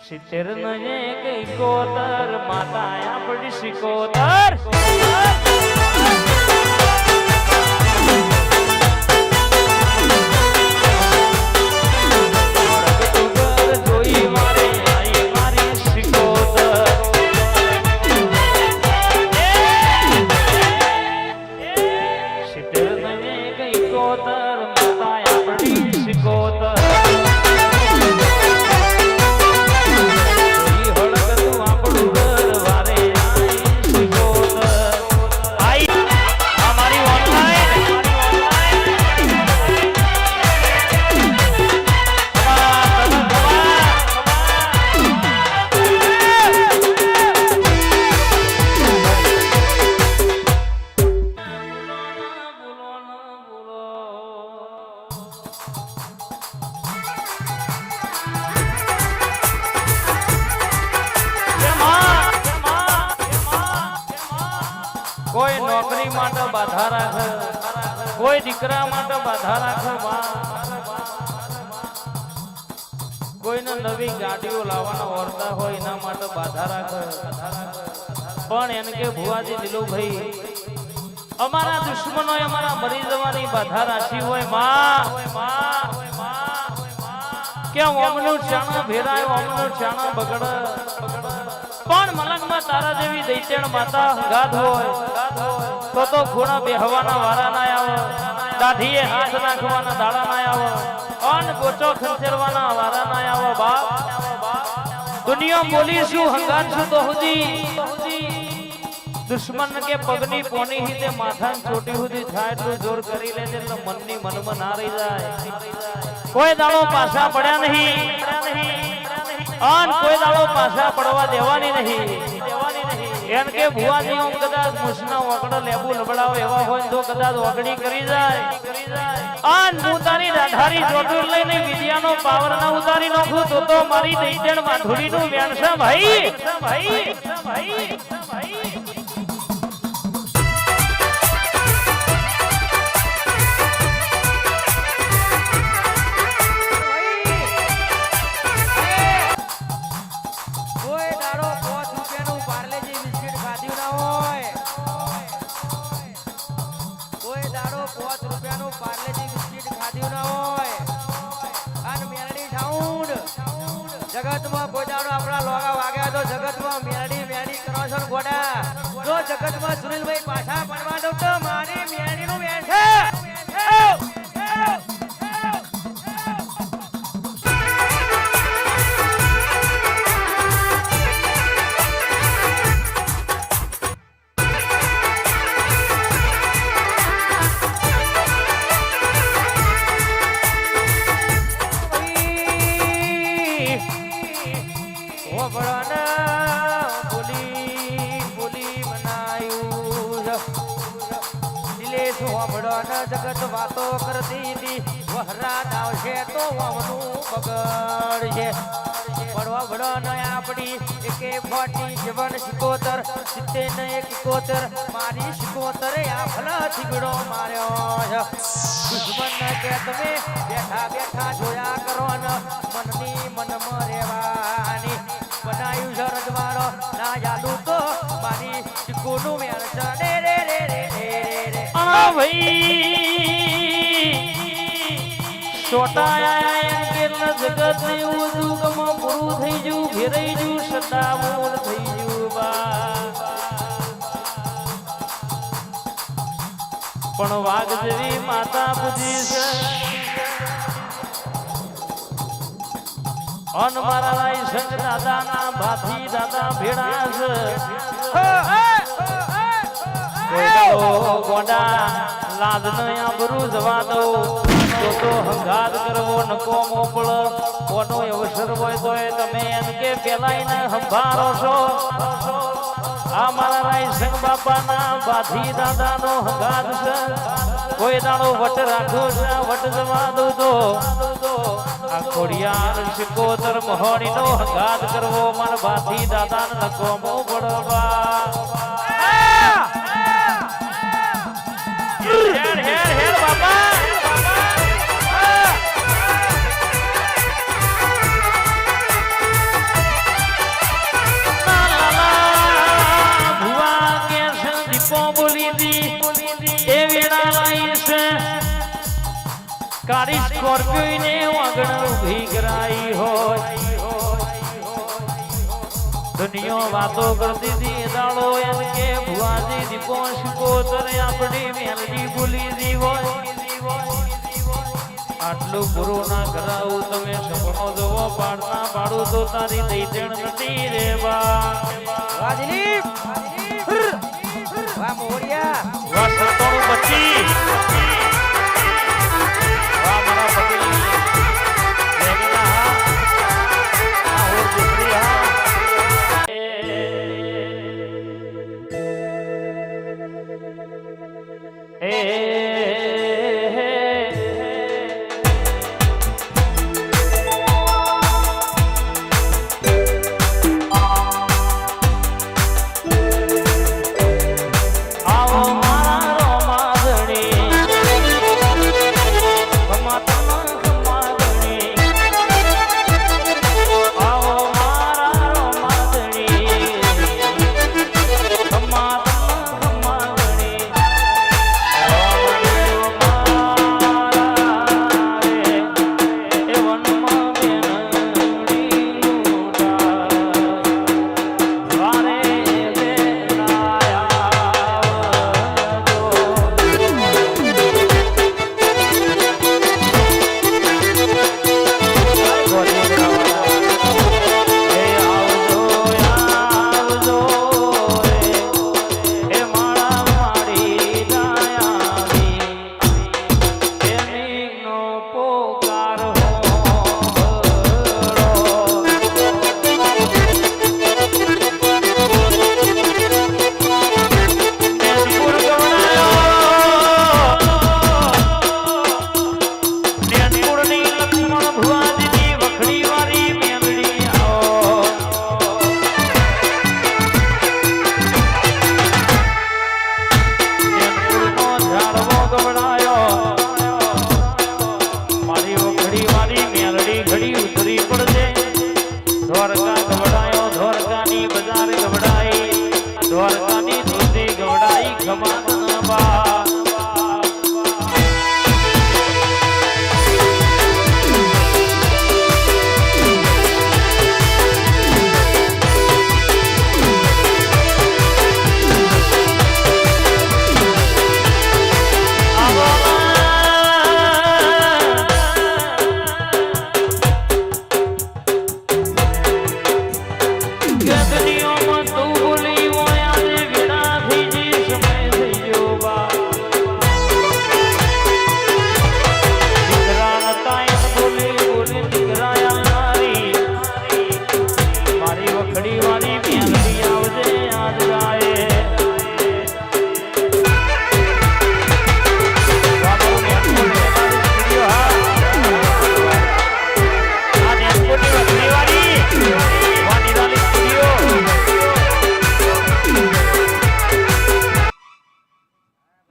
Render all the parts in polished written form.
સિત્તેર ને કઈ કોતર માતા આપડી શિકોતર જોઈ મારે આઈ મારી શિકોતર સિત્તેર ને કઈ કોતર માતા આપડી શિકોતર કોઈ નોકરી માટે બાધા રાખે, કોઈ દીકરા માટે બાધા રાખે, કોઈને નવી ગાડીઓ લાવવાના વર્તા હોય એના માટે બાધા રાખે, પણ એને કે ભુવાજી દિલુભાઈ અમારા દુશ્મનો અમારા મરી જવાની બાધા રાખી હોય માં કે ઓમનું ચાણા ભેરાય ઓમનું ચાણા બગડે પણ મલંગમાં તારા જેવી દૈત્યણ માતા હંગાત હોય તો ખૂણા બેહવાના વારા ના આવે, દાઢીએ હાથ નાખવાના દાડા ના આવે, અન ગોચો ખંચેરવાના વારા ના આવે. બાપ દુનિયા બોલીશું હંગાત છું તો હુદી દુશ્મન કે પગની પોની હિતે માથા ચોટી હુદી થાય એટલું જોર કરી લેજે તો મનની મનમાં ના રહી જાય. કોઈ દાડો પાછા પડ્યા નહીં અન કોઈ દાડો પાછા પડવા દેવાની નહીં. એમ કે ભુવાજી ઓમ કદાચ મુસના વગડો લેબુ લબડાવો એવા હોય તો કદાચ વગડી કરી જાય અન ઉતારી રાધારી જોડુર લઈને વિદ્યાનો પાવર ના ઉતારી નાખું તો મારી દૈત્યણ માધુરીનું વેણ છે ભાઈ. જગતમાં કોઈ દાડો આપણા લોગા વાગ્યા તો જગતમાં મેડી કરો છો ગોડા. જો જગતમાં સુનિલભાઈ પાછા પડવા દો તો મારી મેડીનું વેણ છે. જગત વાતો કરતી હતી વહરાત આવશે તો વાવનું બગડશે. પડવા વડો ન આપડી એકે ફોટી જીવન શિકોતર સિત્તે ને એક કોતર મારી શિકોતર આ ભલા થીગડો માર્યો છે. દુશ્મન કે તમે બેઠા બેઠા જોયા કરો ને મનની મનમાં રહેવાની બનાવ્યું છે રજવાડો ના યાદું તો મારી શિકોનું મેળ ચડે રે રે રે રે છોટાયા એમ કે જગત ને ઉદુકમાં પૂરું થઈ જવું ફેરાઈ જવું સદામૂળ થઈ જવું પણ વાઘ જેવી માતા પૂજી છે અન મારા રાય સંગ દાદાના ભાથી દાદા ભેડા છે. ગોડા લાદ ન આબરૂ જવા દો તો હંગાત કરવો નકો મોકળ કોનો અવસર હોય તો તમે એમ કે પેલાઈને સંભાળો છો. આ મારા રાય સંગ બાપાના બાધી દાદાનો હંગાત છે. કોઈ દાડો વટ રાખો છે વટ જવા દો તો આ ખોડિયાર શિકોતર મહોણીનો હંગાત કરવો મારા બાધી દાદાને નકો મોકળવા. હેર બાપા કાળી સ્કોર્પિયો ને વાગણ ઊભી કરાઈ હોય દુનિયા વાતો કરતી હતી દાડો એમ કે ભુવાજી દીપો શિકોતર આપણી મેલડી ભૂલી દી હોય આટલું પૂરું ના કરાવું તમે સપનો જોવો પાડના પાડું તો તારી દઈ દેણ નથી રે વાહ દિલીપ વાહ મોરિયા વાહ સતોનું બચ્ચી વાહ મારા પટેલ લેગના હા આ હોર દીકરી હા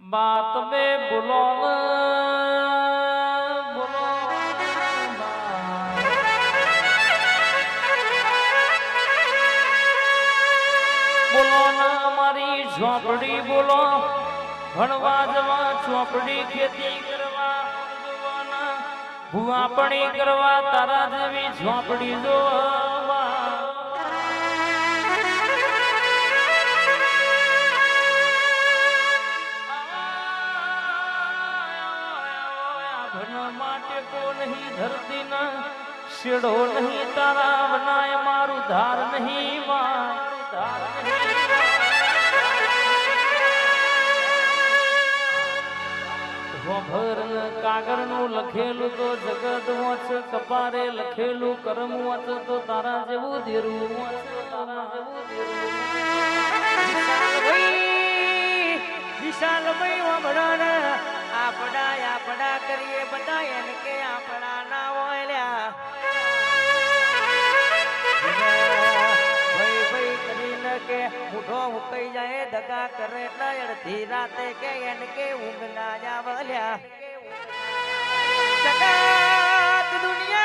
बात में बोलो बोलो बोलो ना मारी झोपड़ी बोलो भणवा जवा झोपड़ी खेती करवा जोवाना भुआ पड़ी करवा तारा जेवी झोपड़ी जोवा माटे को नहीं धरती ना शेड़ो नहीं तारा बनाए मारू धार नहीं धार नहीं कागर नु लखेलू तो जगत वच कपारे लखेलू करम वच तो तारा जेवू धीरू विशाल भाई वमड़ना आपड़ा करिए बताए के आपड़ा ना होल्या भाई करीने के मुठो हुकई जाए दगा करे ना अड़धी राते के इनके ऊँग ना जावल्या जगत दुनिया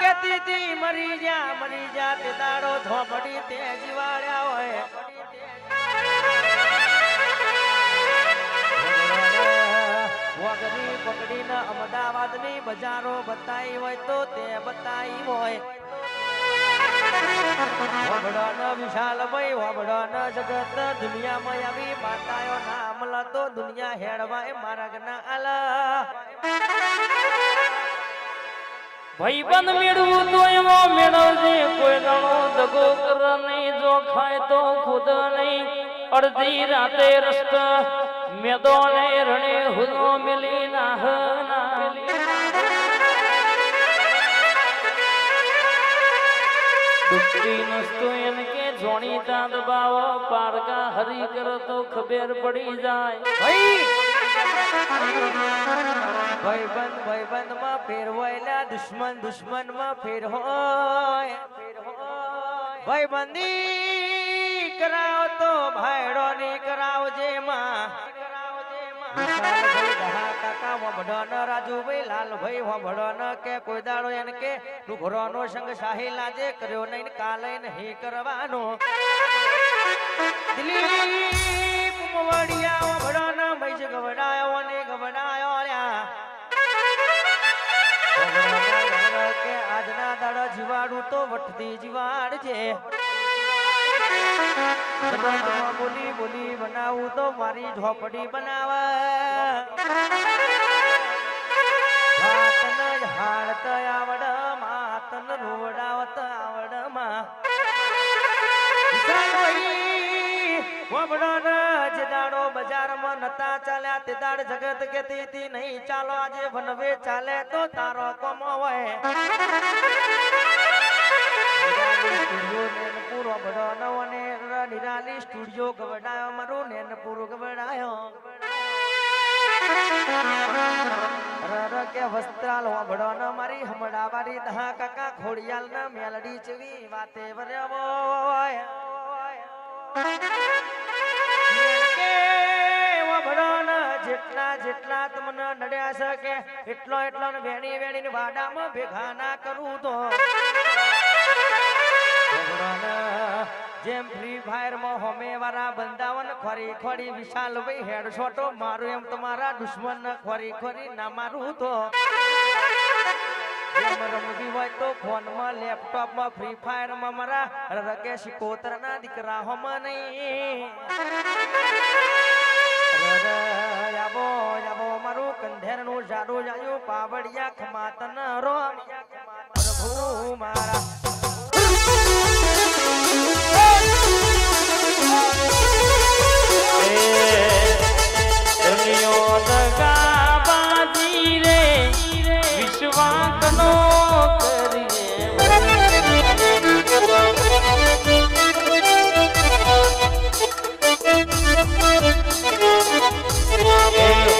कहती थी मरी जा ते दाड़ो धोपड़ी ते जीवाड़या होए વગરી પકડીને અમદાવાદની બજારો બતાઈ હોય તો તે બતાઈ હોય વબડન વિશાલભાઈ વબડન જગત દુનિયામાં આવી માતાયો નામ લતો દુનિયા હેડવાય માર્ગ ના આલા ભાઈબંધ મેળવું તો એવો મેળવજે કોઈ દાણો દગો કર નહીં જો ખાય તો ખુદ નહીં અડધી રાતે રસ્તા મેદો ને રણે હુનો મિલી ના દુખતી નસ્તો એને કે જોણી તાંદ બાવો પારકા હરી કર તો ખબર પડી જાય ભાઈબંધ માં ફેરવાયેલા દુશ્મન માં ફેર હોય ભાઈબંધી કરાવ તો ભાઈડો ની કરાવજે માં કાકા વબડન રાજુભાઈ લાલભાઈ વબડન કે કોઈ દાડો એને કે નુઘરોનો સંગ શાહી લાજે કર્યો નહીં કાલે નહીં કરવાનો દિલીપ મવડિયા વબડન ભાઈ જ ગવડાયો ને ગવડાયો લ્યા કે આજના દાડા જીવાડું તો વટતી જીવાડજે બોલી બોલી બનાવું તો મારી ઝોપડી બનાવે હાતન હાડત આવડ માતન રોવડાવત આવડ માં જે દાડો બજારમાં નતા ચાલ્યા તે દાડ જગત કેતી નહીં ચાલો આજે વનવે ચાલે તો તારો કોમો હોય પૂરો બડો નવો ને નિરાલી સ્ટુડિયો ગવડાયો મારું નેનપુર ગવડાયો કે વસ્ત્રાલ વબડો ન મારી હમડા વારી દહા કાકા ખોડિયાલ ન મેલડી ચવી વાતે વરવો જેટલા તમને નડ્યા છે કે એટલો વેણી વાડામાં ભેગા ના કરું તો જેમ ફ્રી ફાયર માં હોમે વાળા બંદાવન ખોરી વિશાલભાઈ હેડશોટો મારું એમ તમારા દુશ્મન ખોરી ના મારું તો રમવી હોય તો ફોન માં લેપટોપ માં ફ્રી ફાયર માં મારા રકે શિકોતર ના દીકરા હોમ નહીં મારું કંધેર નું જાડું જાયું પાવડિયા ખમાતન રો પ્રભુ મારા વિશ્વાસનો કરીએ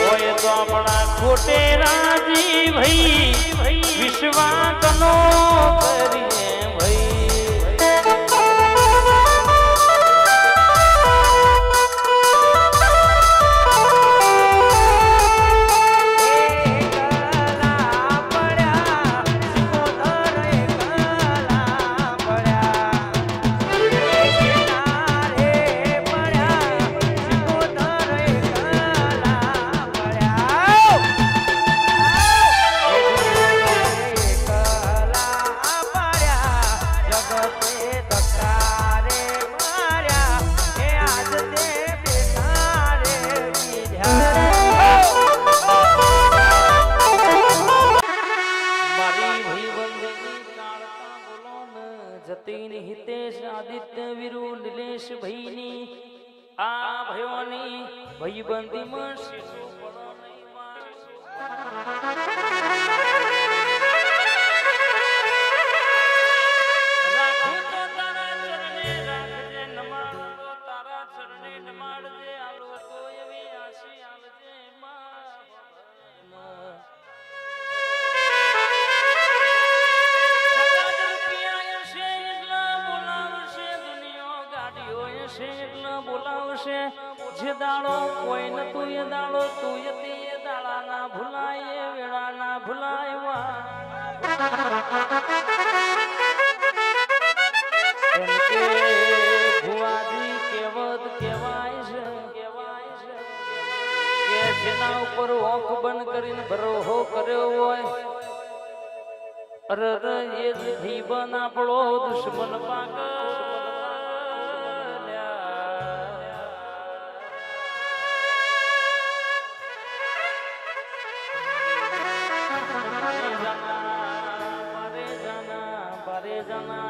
હોય તો આપણા ખોટે રાજી ભાઈ વિશ્વાસનો કરીએ જતીન હિતેશ આદિત્ય વીરુ નિલેશ ભાઈની આ ભયોની ભાઈબંધીમાં શીશો પડો નહીં રાખું તો તારા ચરણે રાખજે નમાડો તો તારા ચરણે નમાડજે આલો તો એવી આશી આલજે બોલાવશે જે દાડો કોઈ નતું એ દાડો તું હતી એ દાડા ના ભૂલાય એ વેળા ના ભૂલાય ભુવાજી કહેવત કહેવાય છે કે જેના ઉપર ઓખ બન અરે એ જીવન આપણો દુશ્મન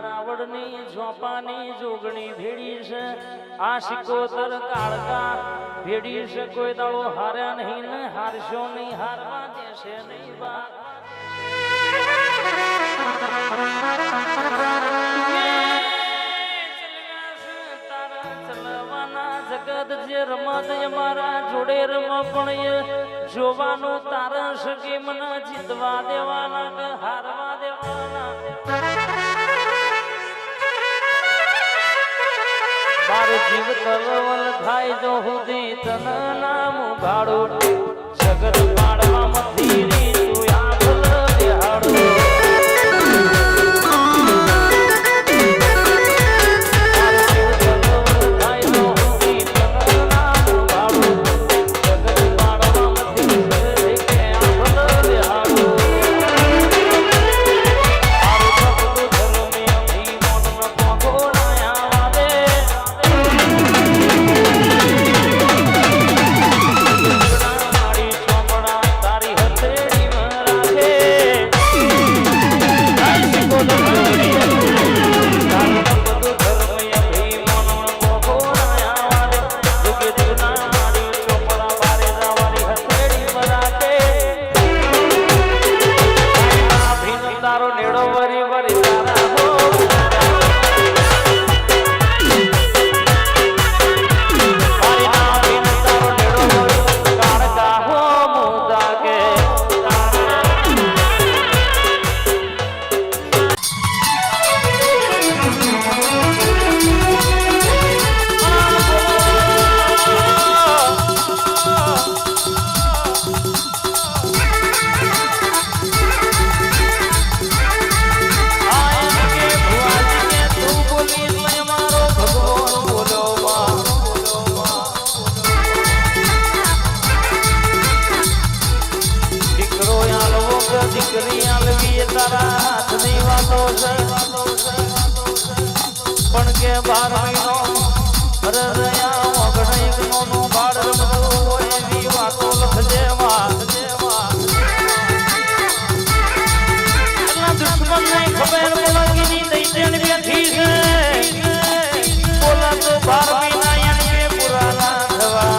રાવણની ઝોપાની જોગણી ભેડી છે આ સિકોતર કાળકા ભેડી છે કોઈ દાડો હાર્યા નહીં ને હારશો નહીં હારવા દેશે નહીં બા જગત જે રમત મારા જોડે રમ પણ જોવાનું તારા સકે મને જીતવા દેવાના કે હારવા દેવાના મારું જીવ તલવલ થાય જો સુધી તન નામ ભાડું જગત પાડવા મથી રી તું આભલ દેહાડું પણ કે 12 મહિનો અરે રયા મગણ એક નો બાળ રમતો હોય એવી વાતો લખજે માં દુશ્મન ને ખબર બોલાગીની દઈ દેણ બેઠી છે બોલા તો 12 મહિના એને પૂરા ના થવા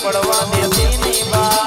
પડવા દેતી ની બા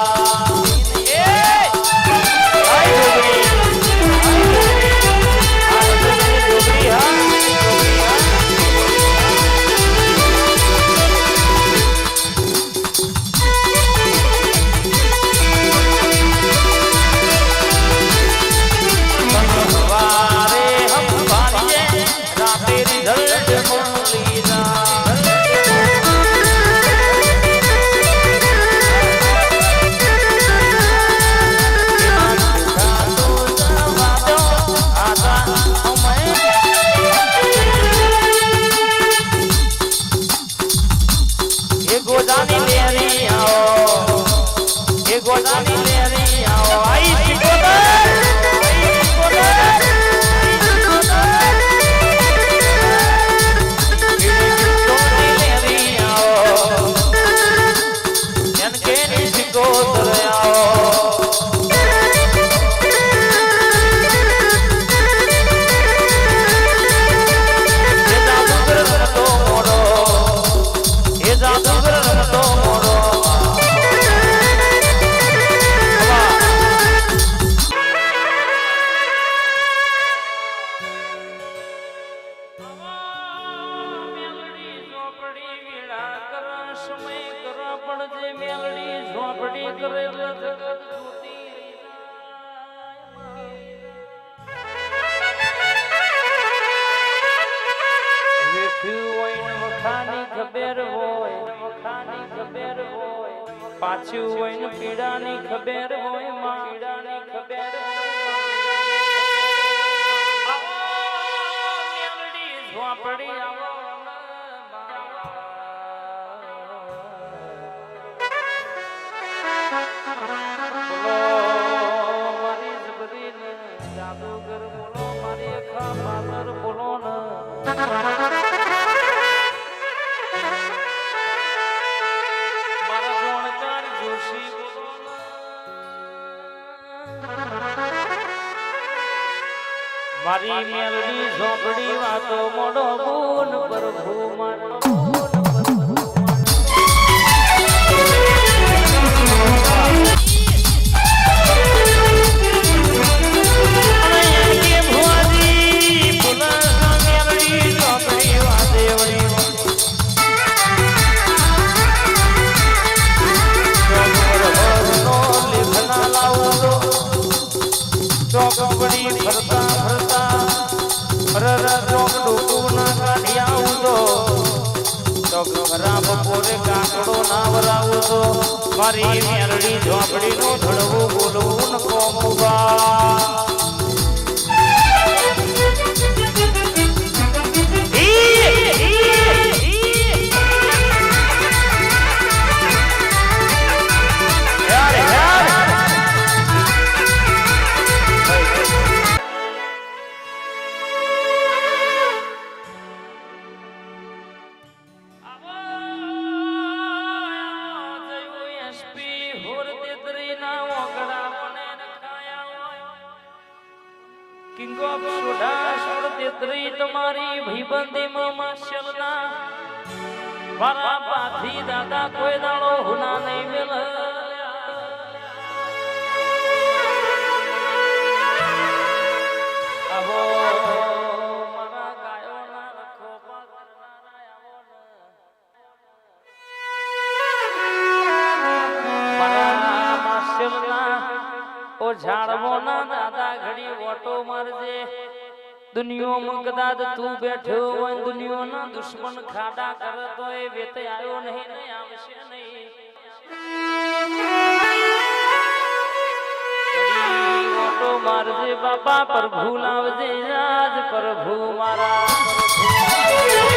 પડજે મેલડી ઝોપડી કરેલ જગત જોતી વેઠ્યું હોય ને વખાની ખબર હોય વખાની ખબર હોય પાછું હોય ને પીડાની ખબર હોય માં પીડાની ખબર મેલડી ઝોપડી આવો મારી જબરી ને જાદુગર બોલો મારી અખા પાદર બોલો ને મારા જોણકાર જોશી બોલો ને મારી મેલડી ઝોપડી વાતો મોડો બોન પ્રભુ મારો ચોકડી ફરતા ફરતા ચોક ડોકું ના કાઢી આવું તો ચોક ખરાબ પોરે કાકડો ના વરાવું તો મારી મેરડી ઝોપડી નું ધડવું બોલવું ન કોમુબા કિંગ ઓફ સોડા સોળ તેત્રી તમારી ભીબંદી માં શલના મારા પાથી દાદા કોઈ દાડો હુના નહીં મેલ આવો મારા ગાયો ના રખો મારા માશલના ઓ ઝાડવો ના દાદા ઘડી ઓટો મારજે દુનિયામાં કદાચ તું બેઠો હોય દુનિયાના દુશ્મન ખાડા કરતો એ વેતે આવ્યો નહીં ને આવશે નહીં ઘડી ઓટો મારજે બાપા પ્રભુ લાવજે આજ પ્રભુ મારા